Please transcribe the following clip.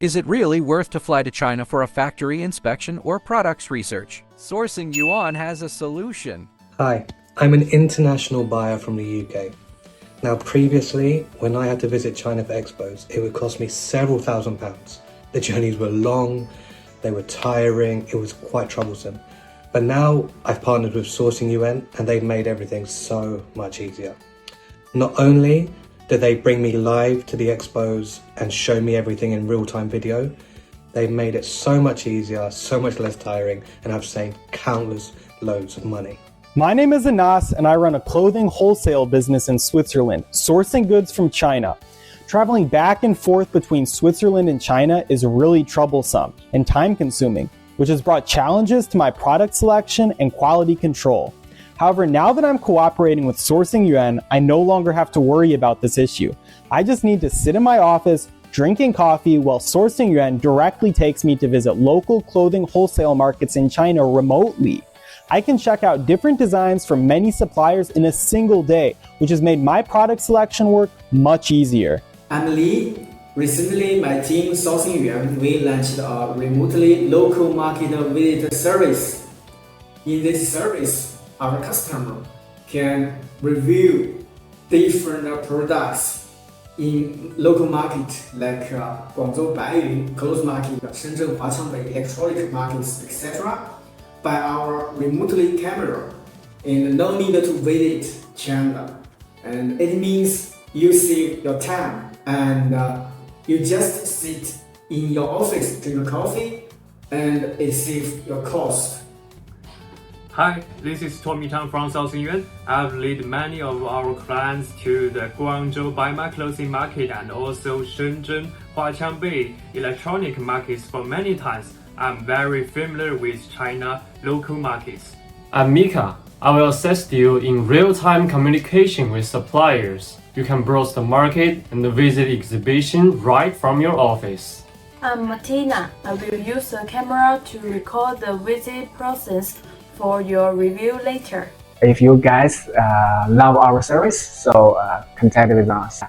Is it really worth to fly to China for a factory inspection or products research? Sourcingyuan has a solution. Hi, I'm an international buyer from the UK. Now previously, when I had to visit China for expos, it would cost me several £1,000s. The journeys were long, they were tiring, it was quite troublesome. But now I've partnered with Sourcingyuan and they've made everything so much easier. Not only do they bring me live to the expos and show me everything in real-time video, they've made it so much easier, so much less tiring, and I've saved countless loads of money. My name is Anas and I run a clothing wholesale business in Switzerland, sourcing goods from China. Traveling back and forth between Switzerland and China is really troublesome and time-consuming, which has brought challenges to my product selection and quality control. However, now that I'm cooperating with Sourcingyuan, I no longer have to worry about this issue. I just need to sit in my office, drinking coffee, while Sourcingyuan directly takes me to visit local clothing wholesale markets in China remotely. I can check out different designs from many suppliers in a single day, which has made my product selection work much easier. I'm Lee. Recently, my team Sourcingyuan, we launched a remotely local market visit service. In this service, our customer can review different products in local market like Guangzhou Baiyun clothes market, Shenzhen Huaqiangbei electronic markets, etc. by our remotely camera, and no need to visit China. And it means you save your time and you just sit in your office, drink a coffee, and it saves your cost. Hi, this is Tommy Tang from Sourcingyuan. I've led many of our clients to the Guangzhou Baiyun clothing market and also Shenzhen Huaqiangbei electronic markets for many times. I'm very familiar with China local markets. I'm Mika. I will assist you in real-time communication with suppliers. You can browse the market and visit exhibition right from your office. I'm Martina. I will use the camera to record the visit process for your review later. If you guys love our service, so contact with us.